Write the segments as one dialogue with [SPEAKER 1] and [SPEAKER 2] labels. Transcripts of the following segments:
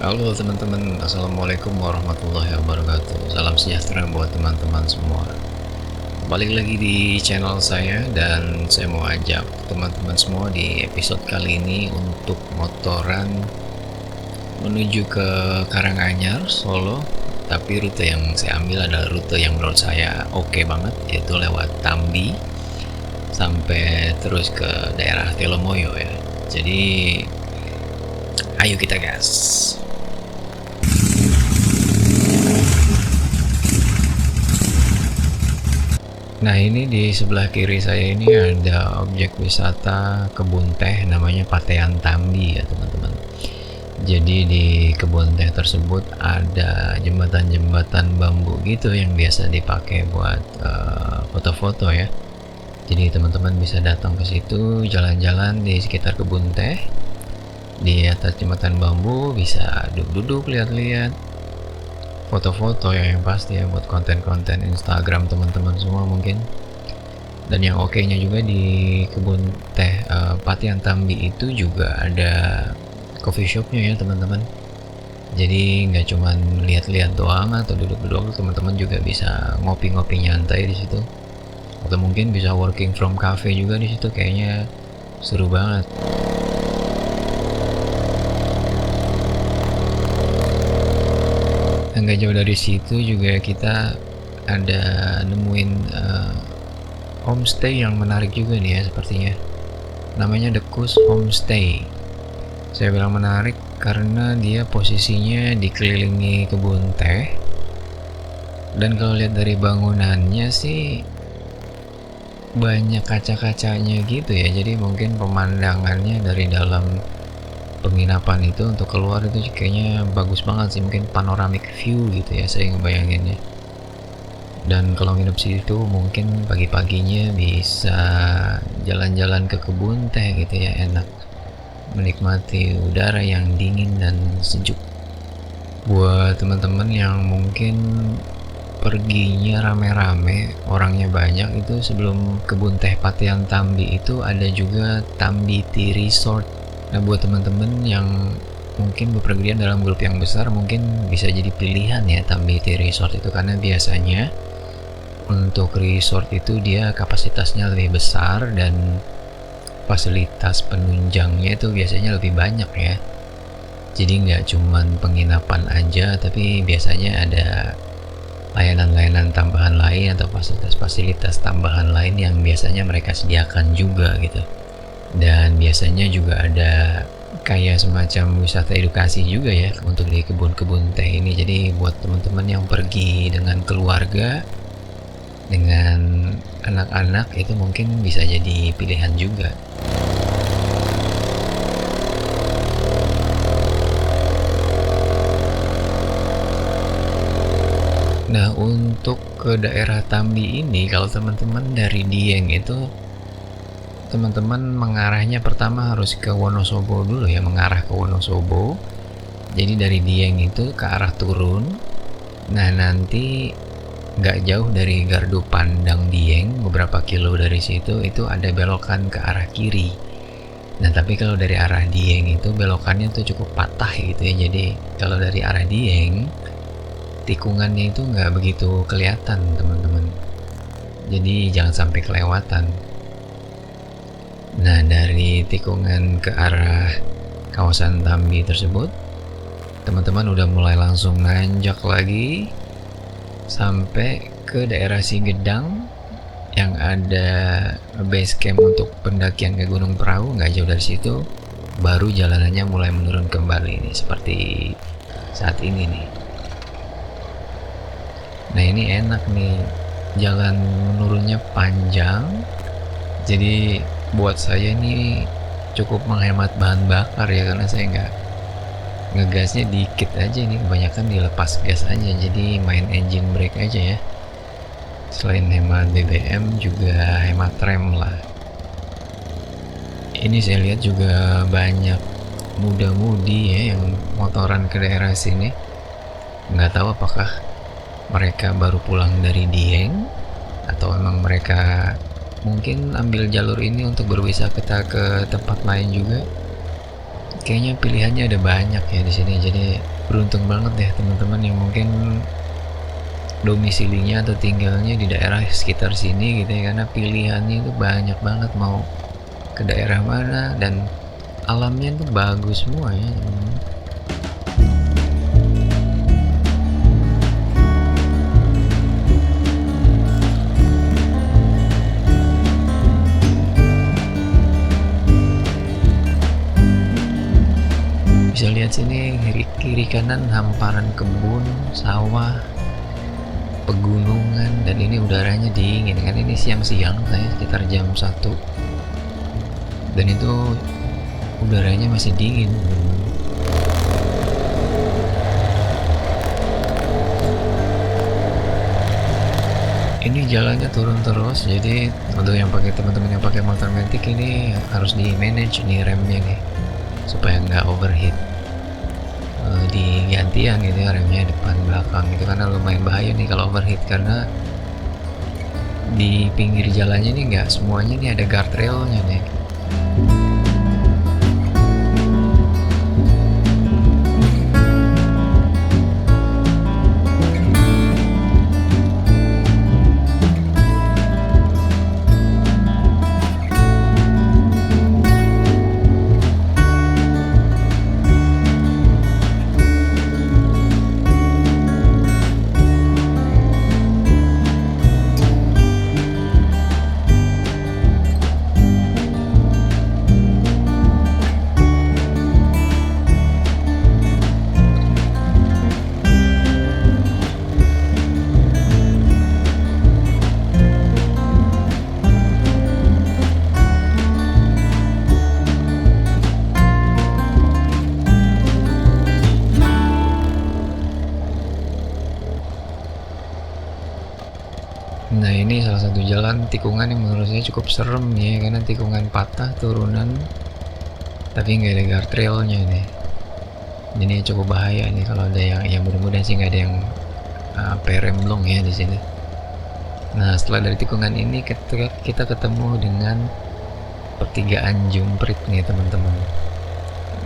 [SPEAKER 1] Halo teman-teman, Assalamualaikum warahmatullahi wabarakatuh. Salam sejahtera buat teman-teman semua. Balik lagi di channel saya dan saya mau ajak teman-teman semua di episode kali ini untuk motoran menuju ke Karanganyar, Solo. Tapi rute yang saya ambil adalah rute yang menurut saya oke banget, yaitu lewat Tambi sampai terus ke daerah Telomoyo ya. Jadi ayo kita gas. Nah, ini di sebelah kiri saya ini ada objek wisata kebun teh namanya Patean Tambi ya teman-teman. Jadi di kebun teh tersebut ada jembatan-jembatan bambu gitu yang biasa dipakai buat foto-foto ya. Jadi teman-teman bisa datang ke situ, jalan-jalan di sekitar kebun teh, di atas jembatan bambu bisa duduk-duduk lihat-lihat, foto-foto ya yang pasti ya buat konten-konten Instagram teman-teman semua mungkin. Dan yang oke-nya juga di kebun teh Patian Tambi itu juga ada coffee shopnya ya teman-teman. Jadi nggak cuman lihat-lihat doang atau duduk-duduk, teman-teman juga bisa ngopi-ngopi nyantai di situ. Atau mungkin bisa working from cafe juga di situ, kayaknya seru banget. Nggak jauh dari situ juga kita ada nemuin homestay yang menarik juga nih ya sepertinya. Namanya The Kus Homestay. Saya bilang menarik karena dia posisinya dikelilingi kebun teh. Dan kalau lihat dari bangunannya sih banyak kaca-kacanya gitu ya. Jadi mungkin pemandangannya dari dalam penginapan itu untuk keluar itu kayaknya bagus banget sih. Mungkin panoramic view gitu ya saya ngebayanginnya. Dan kalau nginep situ mungkin pagi-paginya bisa jalan-jalan ke kebun teh gitu ya, enak menikmati udara yang dingin dan sejuk. Buat teman-teman yang mungkin perginya rame-rame, orangnya banyak, itu sebelum kebun teh Patian Tambi itu ada juga Tambi Tea Resort. Nah buat teman-teman yang mungkin bepergian dalam grup yang besar mungkin bisa jadi pilihan ya Tambi Tea Resort itu, karena biasanya untuk resort itu dia kapasitasnya lebih besar dan fasilitas penunjangnya itu biasanya lebih banyak ya. Jadi nggak cuman penginapan aja, tapi biasanya ada layanan-layanan tambahan lain atau fasilitas-fasilitas tambahan lain yang biasanya mereka sediakan juga gitu. Dan biasanya juga ada kayak semacam wisata edukasi juga ya untuk di kebun-kebun teh ini. Jadi buat teman-teman yang pergi dengan keluarga, dengan anak-anak itu mungkin bisa jadi pilihan juga. Nah, untuk ke daerah Tambi ini kalau teman-teman dari Dieng itu teman-teman mengarahnya pertama harus ke Wonosobo dulu ya, mengarah ke Wonosobo. Jadi dari Dieng itu ke arah turun. Nah, nanti nggak jauh dari Gardu Pandang Dieng, beberapa kilo dari situ itu ada belokan ke arah kiri. Nah tapi kalau dari arah Dieng itu belokannya tuh cukup patah gitu ya. Jadi kalau dari arah Dieng tikungannya itu nggak begitu kelihatan teman-teman. Jadi jangan sampai kelewatan. Nah dari tikungan ke arah kawasan Tambi tersebut, teman-teman udah mulai langsung nanjak lagi sampai ke daerah Sigedang yang ada base camp untuk pendakian ke Gunung Perahu. Nggak jauh dari situ baru jalanannya mulai menurun kembali nih seperti saat ini nih. Nah ini enak nih, jalan menurunnya panjang, jadi buat saya ini cukup menghemat bahan bakar ya, karena saya nggak ngegasnya dikit aja, ini kebanyakan dilepas gas aja, jadi main engine brake aja ya. Selain hemat BBM juga hemat rem lah. Ini saya lihat juga banyak muda-mudi ya yang motoran ke daerah sini. Nggak tahu apakah mereka baru pulang dari Dieng atau memang mereka mungkin ambil jalur ini untuk berwisata ke tempat lain juga. Kayaknya pilihannya ada banyak ya di sini. Jadi beruntung banget deh teman-teman yang mungkin domisilinya atau tinggalnya di daerah sekitar sini gitu ya, karena pilihannya itu banyak banget mau ke daerah mana, dan alamnya itu bagus semua ya teman-teman. Bisa lihat sini kiri kanan hamparan kebun, sawah, pegunungan, dan ini udaranya dingin kan. Ini siang-siang saya sekitar jam 1 dan itu udaranya masih dingin. Ini jalannya turun terus, jadi untuk yang pakai teman-teman yang pakai motor matic ini harus di manage nih remnya nih supaya nggak overheat. Digantian gitu ya remnya depan belakang gitu, karena lumayan bahaya nih kalau overheat, karena di pinggir jalannya nih nggak semuanya nih ada guardrailnya nih. Nah ini salah satu jalan tikungan yang menurut saya cukup serem nih, karena tikungan patah turunan tapi nggak ada guardrailnya nih. Jadi cukup bahaya nih kalau ada yang mudah-mudahan sih nggak ada yang remblong ya di sini. Nah setelah dari tikungan ini kita ketemu dengan pertigaan Jumprit nih teman-teman.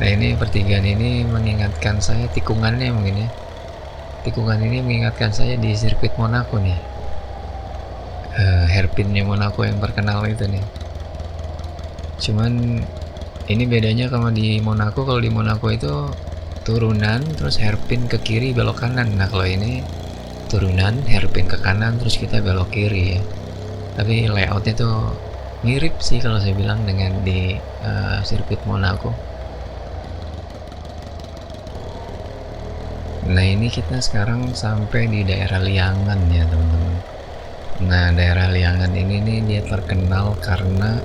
[SPEAKER 1] Nah ini pertigaan ini mengingatkan saya, tikungannya mungkin ya, tikungan ini mengingatkan saya di sirkuit Monaco nih. Hairpinnya Monaco yang terkenal itu nih. Cuman ini bedanya kalau di Monaco itu turunan terus hairpin ke kiri belok kanan. Nah kalau ini turunan hairpin ke kanan terus kita belok kiri ya. Tapi layoutnya tuh mirip sih kalau saya bilang dengan di sirkuit Monaco. Nah ini kita sekarang sampai di daerah Liangan ya teman-teman. Nah daerah Liangan ini nih dia terkenal karena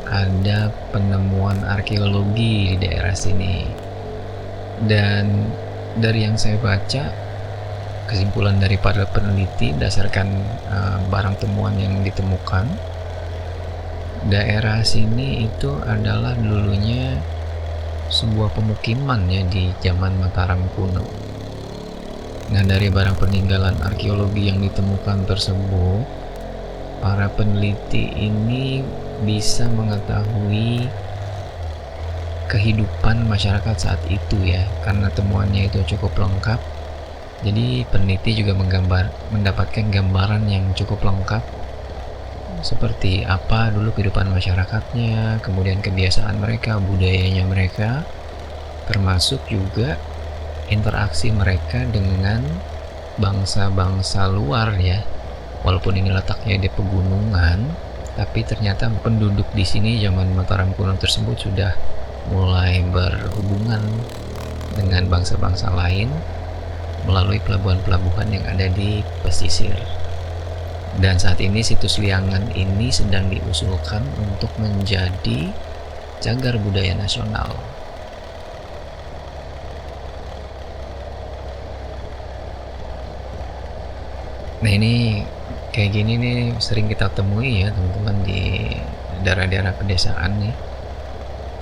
[SPEAKER 1] ada penemuan arkeologi di daerah sini. Dan dari yang saya baca, kesimpulan dari para peneliti berdasarkan barang temuan yang ditemukan, daerah sini itu adalah dulunya sebuah pemukiman ya di zaman Mataram kuno. Nah dari barang peninggalan arkeologi yang ditemukan tersebut, para peneliti ini bisa mengetahui kehidupan masyarakat saat itu ya, karena temuannya itu cukup lengkap. Jadi peneliti juga mendapatkan gambaran yang cukup lengkap seperti apa dulu kehidupan masyarakatnya, kemudian kebiasaan mereka, budayanya mereka, termasuk juga interaksi mereka dengan bangsa-bangsa luar ya. Walaupun ini letaknya di pegunungan, tapi ternyata penduduk di sini zaman Mataram kuno tersebut sudah mulai berhubungan dengan bangsa-bangsa lain melalui pelabuhan-pelabuhan yang ada di pesisir. Dan saat ini situs Liangan ini sedang diusulkan untuk menjadi cagar budaya nasional. Nah ini kayak gini nih sering kita temui ya teman-teman di daerah-daerah pedesaan nih.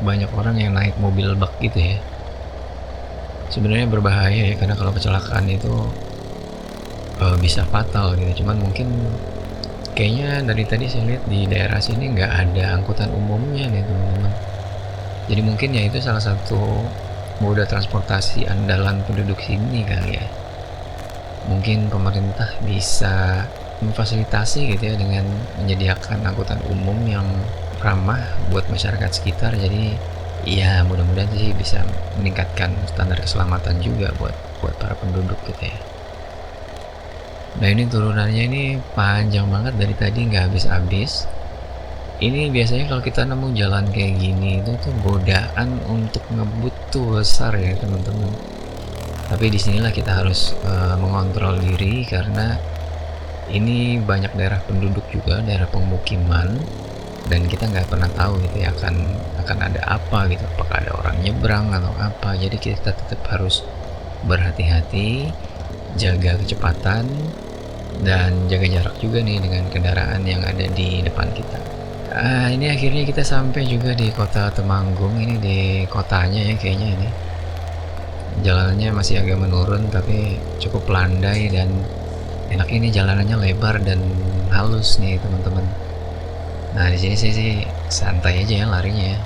[SPEAKER 1] Banyak orang yang naik mobil bak gitu ya. Sebenarnya berbahaya ya, karena kalau kecelakaan itu bisa fatal gitu. Cuman mungkin kayaknya dari tadi saya lihat di daerah sini nggak ada angkutan umumnya nih teman-teman. Jadi mungkin ya itu salah satu moda transportasi andalan penduduk sini kali ya. Mungkin pemerintah bisa memfasilitasi gitu ya dengan menyediakan angkutan umum yang ramah buat masyarakat sekitar. Jadi ya mudah-mudahan sih bisa meningkatkan standar keselamatan juga buat para penduduk gitu ya. Nah ini turunannya ini panjang banget dari tadi, nggak habis-habis. Ini biasanya kalau kita nemu jalan kayak gini itu tuh godaan untuk ngebut tuh besar ya teman-teman. Tapi disinilah kita harus mengontrol diri karena ini banyak daerah penduduk juga, daerah pemukiman, dan kita nggak pernah tahu gitu ya akan ada apa gitu, apakah ada orang nyebrang atau apa. Jadi kita tetap harus berhati-hati, jaga kecepatan, dan jaga jarak juga nih dengan kendaraan yang ada di depan kita. Ini akhirnya kita sampai juga di kota Temanggung. Ini di kotanya ya kayaknya ini. Jalanannya masih agak menurun tapi cukup landai dan enak, ini jalanannya lebar dan halus nih teman-teman. Nah di sini sih santai aja ya larinya ya.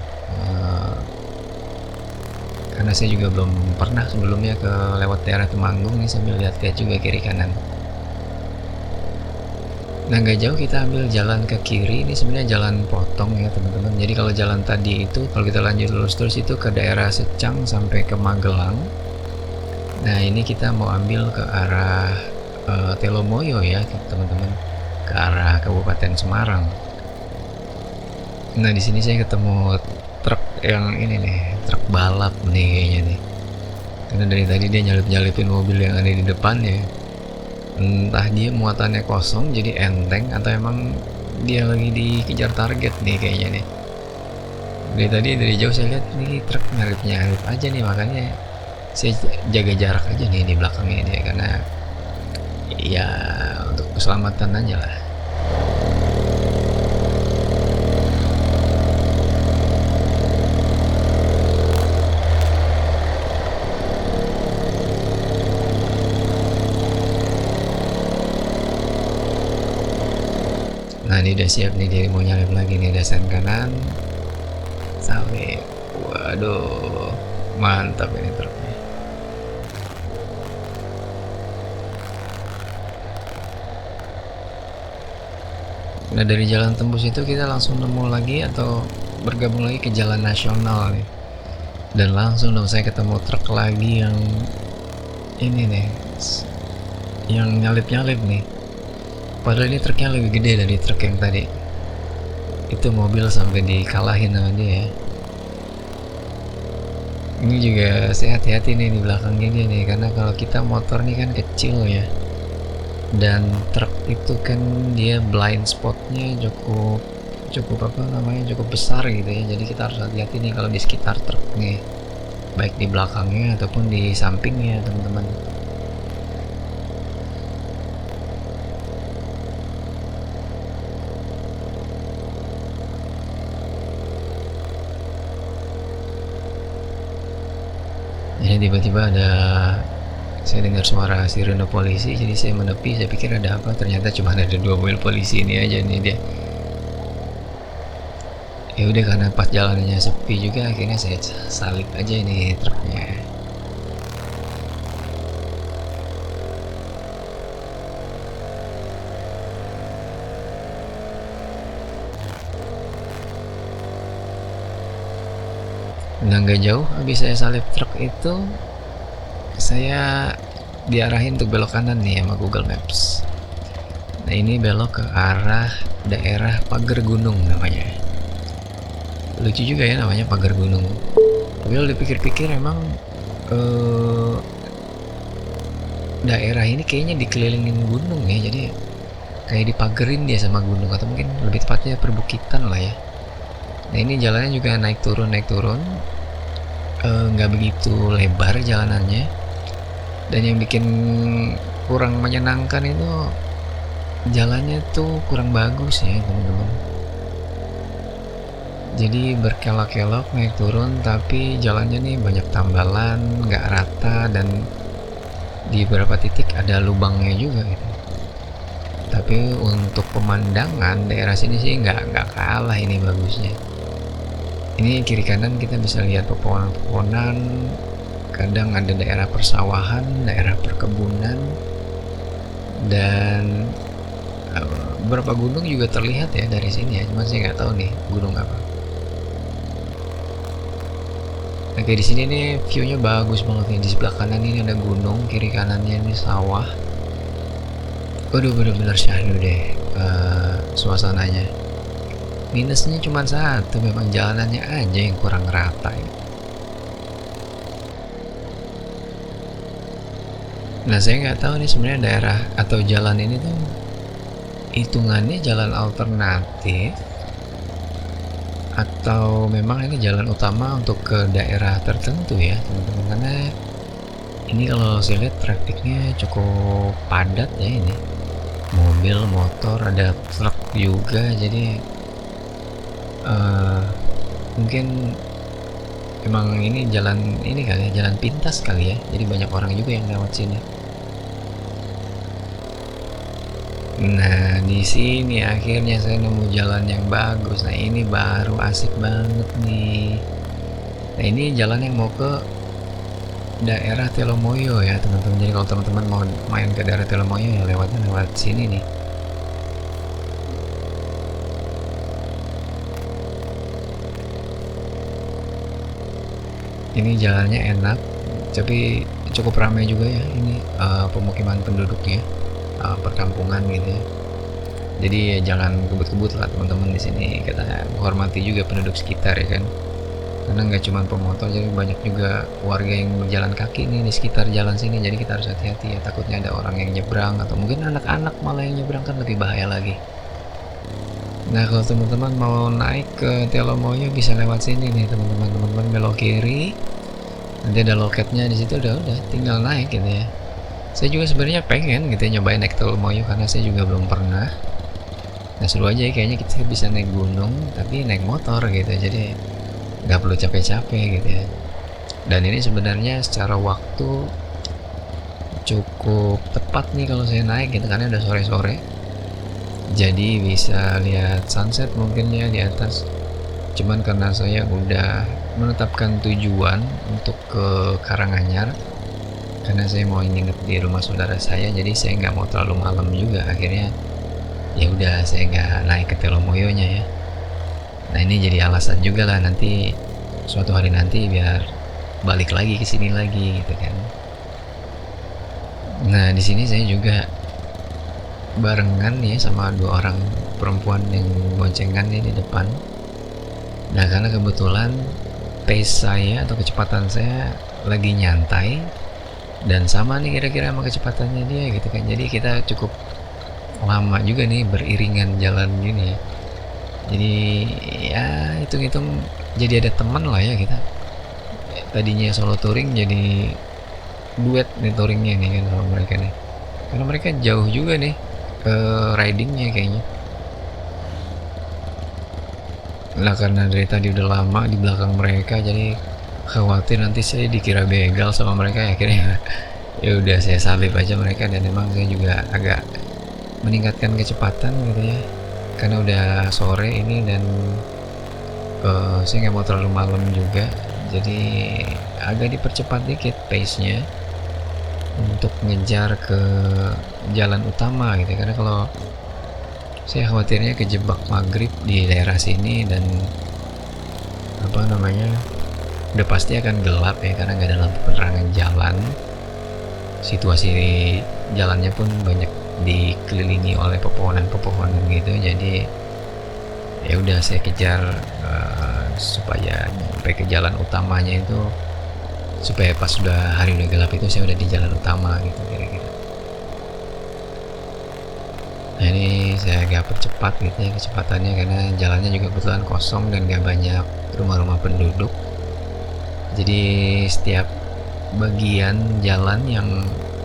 [SPEAKER 1] Karena saya juga belum pernah sebelumnya ke lewat daerah Temanggung nih, sambil lihat-lihat juga kiri kanan. Nah nggak jauh kita ambil jalan ke kiri, ini sebenarnya jalan potong ya teman-teman. Jadi kalau jalan tadi itu kalau kita lanjut lurus terus itu ke daerah Secang sampai ke Magelang. Nah ini kita mau ambil ke arah Telomoyo ya teman-teman, ke arah Kabupaten Semarang. Nah di sini saya ketemu truk yang ini nih, truk balap nih kayaknya nih. Karena dari tadi dia nyalip-nyalipin mobil yang ada di depan ya. Entah dia muatannya kosong jadi enteng atau emang dia lagi dikejar target nih kayaknya nih. Dari jauh saya lihat nih truk nyalip-nyalip aja nih, makanya saya jaga jarak aja nih di belakangnya dia, karena ya untuk keselamatan aja lah. Nah ini udah siap nih, dia mau nyalip lagi nih, dasan kanan salip. Waduh mantap ini truknya. Nah dari jalan tembus itu kita langsung nemu lagi atau bergabung lagi ke jalan nasional nih, dan langsung dong saya ketemu truk lagi yang ini nih, yang nyalip-nyalip nih. Padahal ini truknya lebih gede dari truk yang tadi. Itu mobil sampai dikalahin sama dia ya. Ini juga saya hati-hati nih di belakangnya dia nih, karena kalau kita motor nih kan kecil ya, dan truk itu kan dia blind spotnya cukup apa namanya, cukup besar gitu ya. Jadi kita harus hati-hati nih kalau di sekitar truk nih, baik di belakangnya ataupun di sampingnya teman-teman. Jadi tiba-tiba saya dengar suara sirene polisi, jadi saya menepi, saya pikir ada apa, ternyata cuma ada 2 mobil polisi ini aja nih dia. Ya udah, karena pas jalannya sepi juga akhirnya saya salip aja ini truknya. Nah nggak jauh habis saya salip truk itu, saya diarahin untuk belok kanan nih sama Google Maps. Nah ini belok ke arah daerah Pager Gunung namanya. Lucu juga ya namanya Pager Gunung. Tapi kalau dipikir-pikir emang daerah ini kayaknya dikelilingin gunung ya, jadi kayak dipagerin dia sama gunung, atau mungkin lebih tepatnya perbukitan lah ya. Nah ini jalannya juga naik turun, nggak begitu lebar jalanannya, dan yang bikin kurang menyenangkan itu jalannya tuh kurang bagus ya teman-teman. Jadi berkelok-kelok naik turun, tapi jalannya nih banyak tambalan, nggak rata, dan di beberapa titik ada lubangnya juga gitu. Tapi untuk pemandangan daerah sini sih nggak kalah ini bagusnya. Ini kiri kanan kita bisa lihat pepohonan-pepohonan, kadang ada daerah persawahan, daerah perkebunan, dan beberapa gunung juga terlihat ya dari sini ya, cuman saya nggak tahu nih gunung apa. Oke, di sini nih view-nya bagus banget nih. Di sebelah kanan ini ada gunung, kiri kanannya ini sawah. Waduh, bener-bener syahdu deh suasananya. Minusnya cuma satu, memang jalanannya aja yang kurang rata ya. Nah, saya nggak tahu nih sebenarnya daerah atau jalan ini tuh hitungannya jalan alternatif atau memang ini jalan utama untuk ke daerah tertentu ya teman-teman, karena ini kalau saya lihat trafiknya cukup padat ya, ini mobil, motor, ada truk juga, jadi mungkin emang ini jalan ini kali ya, jalan pintas kali ya, jadi banyak orang juga yang lewat sini. Nah, di sini akhirnya saya nemu jalan yang bagus. Nah, ini baru asik banget nih. Nah, ini jalan yang mau ke daerah Telomoyo ya, teman-teman. Jadi kalau teman-teman mau main ke daerah Telomoyo ya lewatnya lewat sini nih. Ini jalannya enak, tapi cukup ramai juga ya. Ini pemukiman penduduknya, perkampungan gitu ya. Jadi ya jangan kebut-kebut lah teman-teman di sini. Kita menghormati juga penduduk sekitar ya kan. Karena nggak cuma pemotor, jadi banyak juga warga yang berjalan kaki nih di sekitar jalan sini. Jadi kita harus hati-hati ya. Takutnya ada orang yang nyebrang atau mungkin anak-anak malah yang nyebrang, kan lebih bahaya lagi. Nah, kalau teman-teman mau naik ke Telomoyo bisa lewat sini nih teman-teman. Teman-teman belok kiri, nanti ada loketnya di situ, udah tinggal naik gitu ya. Saya juga sebenarnya pengen gitu ya nyobain naik Telomoyo karena saya juga belum pernah. Nah, seru aja ya, kayaknya kita bisa naik gunung tapi naik motor gitu, jadi nggak perlu capek-capek gitu ya. Dan ini sebenarnya secara waktu cukup tepat nih kalau saya naik gitu, karena udah sore-sore. Jadi bisa lihat sunset mungkin ya di atas. Cuman karena saya udah menetapkan tujuan untuk ke Karanganyar, karena saya mau nginep di rumah saudara saya, jadi saya nggak mau terlalu malam juga. Akhirnya ya udah saya nggak naik ke Telomoyonya ya. Nah, ini jadi alasan juga lah nanti suatu hari nanti biar balik lagi ke sini lagi gitu kan. Nah, di sini saya juga barengan ya sama dua orang perempuan yang boncengan ya di depan. Nah, karena kebetulan pace saya atau kecepatan saya lagi nyantai dan sama nih kira-kira sama kecepatannya dia gitu kan. Jadi kita cukup lama juga nih beriringan jalan gini ya. Jadi ya hitung-hitung jadi ada teman lah ya kita. Tadinya solo touring jadi duet nih touringnya nih kan sama mereka nih. Karena mereka jauh juga nih ridingnya kayaknya. Lah karena dari tadi udah lama di belakang mereka, jadi khawatir nanti saya dikira begal sama mereka ya, akhirnya ya udah saya salib aja mereka. Dan emang saya juga agak meningkatkan kecepatan gitu ya, karena udah sore ini dan saya nggak mau terlalu malam juga, jadi agak dipercepat dikit pace-nya untuk ngejar ke jalan utama gitu. Karena kalau saya khawatirnya kejebak maghrib di daerah sini dan apa namanya udah pasti akan gelap ya, karena nggak ada lampu penerangan jalan. Situasi jalannya pun banyak dikelilingi oleh pepohonan-pepohonan gitu, jadi ya udah saya kejar supaya sampai ke jalan utamanya itu, supaya pas sudah hari udah gelap itu saya udah di jalan utama gitu kira-kira. Nah, ini saya agak percepat gitu ya kecepatannya, karena jalannya juga kebetulan kosong dan gak banyak rumah-rumah penduduk. Jadi setiap bagian jalan yang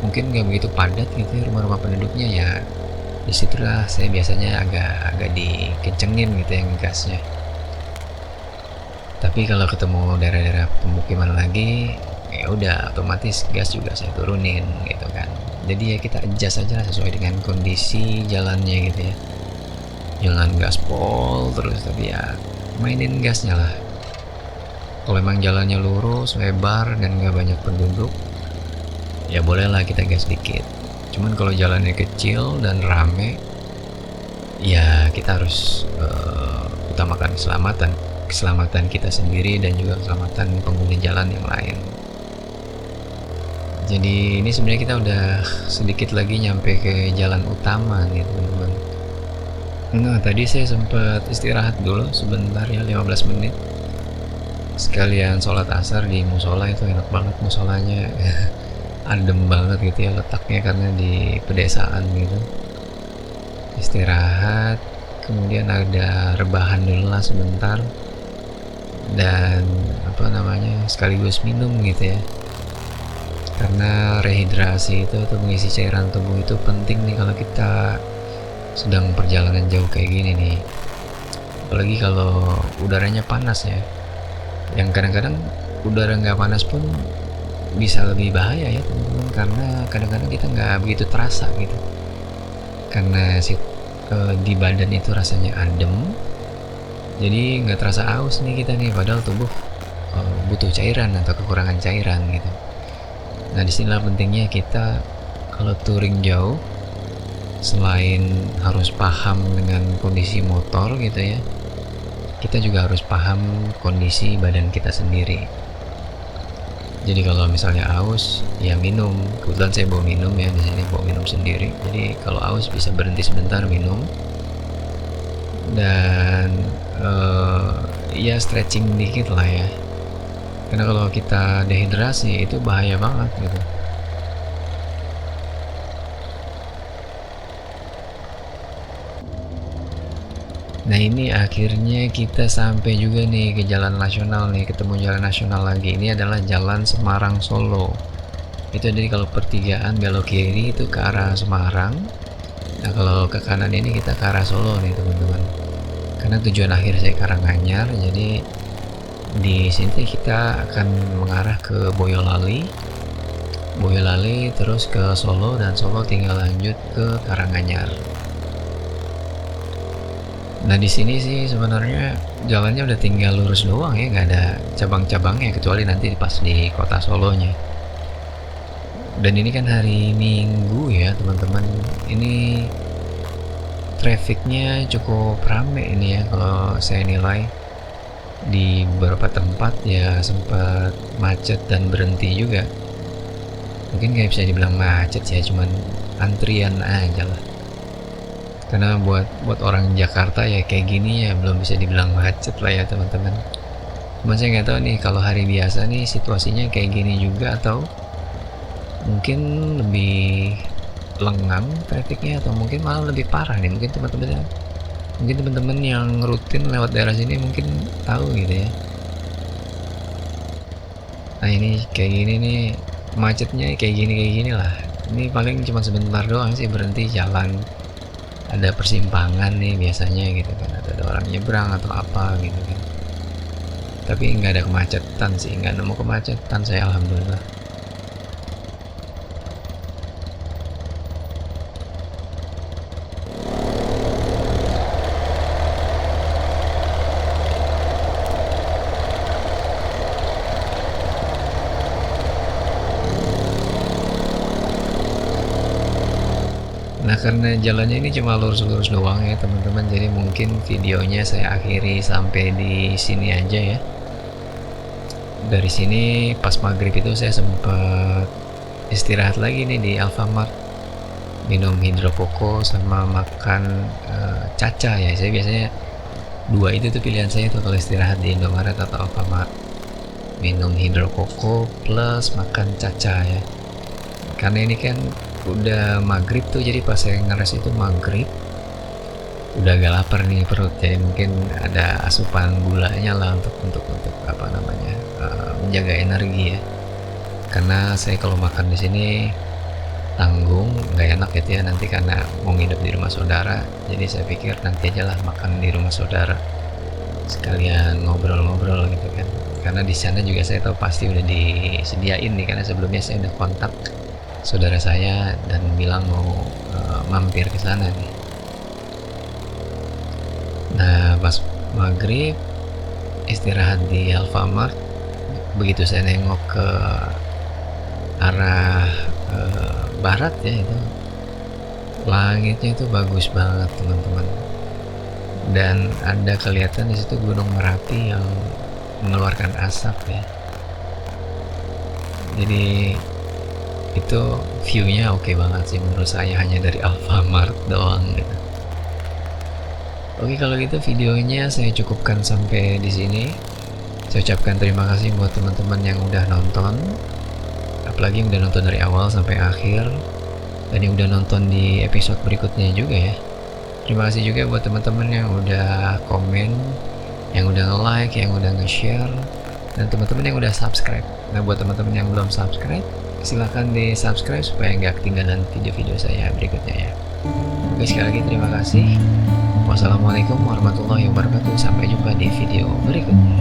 [SPEAKER 1] mungkin gak begitu padat gitu ya rumah-rumah penduduknya, ya disitulah saya biasanya agak dikencengin gitu ya ngegasnya. Tapi kalau ketemu daerah-daerah pemukiman lagi, ya udah otomatis gas juga saya turunin gitu kan. Jadi ya kita adjust aja lah sesuai dengan kondisi jalannya gitu ya. Jangan gaspol terus, tapi ya mainin gasnya lah. Kalau emang jalannya lurus, lebar, dan nggak banyak penduduk, ya bolehlah kita gas dikit. Cuman kalau jalannya kecil dan rame, ya kita harus utamakan keselamatan kita sendiri dan juga keselamatan pengguna jalan yang lain. Jadi ini sebenarnya kita udah sedikit lagi nyampe ke jalan utama nih teman-teman. Nah tadi saya sempat istirahat dulu sebentar ya, 15 menit. Sekalian sholat asar di musola. Itu enak banget musolanya. Adem banget gitu ya letaknya karena di pedesaan gitu. Istirahat, kemudian ada rebahan dulu lah sebentar, dan sekaligus minum gitu ya, karena rehidrasi itu atau mengisi cairan tubuh itu penting nih kalau kita sedang perjalanan jauh kayak gini nih, apalagi kalau udaranya panas ya. Yang kadang-kadang udara nggak panas pun bisa lebih bahaya ya teman-teman, karena kadang-kadang kita nggak begitu terasa gitu, karena di badan itu rasanya adem, jadi nggak terasa haus nih kita nih, padahal tubuh butuh cairan atau kekurangan cairan gitu. Nah disinilah pentingnya kita kalau touring jauh, selain harus paham dengan kondisi motor gitu ya, kita juga harus paham kondisi badan kita sendiri. Jadi kalau misalnya haus, ya minum. Kebetulan saya bawa minum ya di sini, bawa minum sendiri. Jadi kalau haus bisa berhenti sebentar minum, dan ya stretching dikit lah ya. Karena kalau kita dehidrasi itu bahaya banget gitu. Nah ini akhirnya kita sampai juga nih ke jalan nasional nih, ketemu jalan nasional lagi. Ini adalah jalan Semarang Solo. Itu jadi kalau pertigaan belok kiri itu ke arah Semarang. Nah kalau ke kanan ini kita ke arah Solo nih teman-teman. Karena tujuan akhir saya Karanganyar, jadi di sini kita akan mengarah ke Boyolali, terus ke Solo, dan Solo tinggal lanjut ke Karanganyar. Nah di sini sih sebenarnya jalannya udah tinggal lurus doang ya, nggak ada cabang-cabangnya kecuali nanti pas di kota Solonya. Dan ini kan hari Minggu ya teman-teman, ini trafficnya cukup rame ini ya kalau saya nilai. Di beberapa tempat ya sempat macet dan berhenti juga. Mungkin nggak bisa dibilang macet ya, cuman antrian aja lah. Karena buat orang Jakarta ya kayak gini ya belum bisa dibilang macet lah ya teman-teman. Cuman saya nggak tahu nih kalau hari biasa nih situasinya kayak gini juga, atau mungkin lebih lengang trafficnya, atau mungkin malah lebih parah nih. Mungkin teman-teman yang rutin lewat daerah sini mungkin tahu gitu ya. Nah ini kayak gini nih, macetnya kayak gini lah. Ini paling cuma sebentar doang sih berhenti jalan, ada persimpangan nih biasanya gitu kan, ada orang nyebrang atau apa gitu kan. Tapi nggak ada kemacetan sih, nggak nemu kemacetan saya alhamdulillah. Nah karena jalannya ini cuma lurus-lurus doang ya teman-teman, jadi mungkin videonya saya akhiri sampai di sini aja ya. Dari sini pas maghrib itu saya sempat istirahat lagi nih di Alfamart, minum hidrokoko sama makan caca ya. Saya biasanya dua itu tuh pilihan saya tuh kalau istirahat di Indomaret atau Alfamart, minum hidrokoko plus makan caca ya. Karena ini kan udah maghrib tuh, jadi pas saya ngeres itu maghrib udah agak lapar nih perut, jadi mungkin ada asupan gulanya lah untuk menjaga energi ya. Karena saya kalau makan di sini tanggung nggak enak gitu ya nanti, karena mau nginep di rumah saudara, jadi saya pikir nanti aja lah makan di rumah saudara sekalian ngobrol-ngobrol gitu kan. Karena di sana juga saya tahu pasti udah disediain nih, karena sebelumnya saya udah kontak saudara saya dan bilang mau mampir ke sana nih. Nah pas maghrib istirahat di Alfamart, begitu saya nengok ke arah barat ya, itu langitnya itu bagus banget teman-teman, dan ada kelihatan di situ Gunung Merapi yang mengeluarkan asap ya. Jadi itu view-nya oke banget sih menurut saya, hanya dari Alfamart doang gitu. Oke, kalau gitu videonya saya cukupkan sampai di sini. Saya ucapkan terima kasih buat teman-teman yang udah nonton, apalagi yang udah nonton dari awal sampai akhir, dan yang udah nonton di episode berikutnya juga ya. Terima kasih juga buat teman-teman yang udah komen, yang udah nge-like, yang udah nge-share, dan teman-teman yang udah subscribe. Nah, buat teman-teman yang belum subscribe, silahkan di subscribe supaya nggak ketinggalan video-video saya berikutnya ya. Oke, sekali lagi terima kasih. Wassalamualaikum warahmatullahi wabarakatuh. Sampai jumpa di video berikutnya.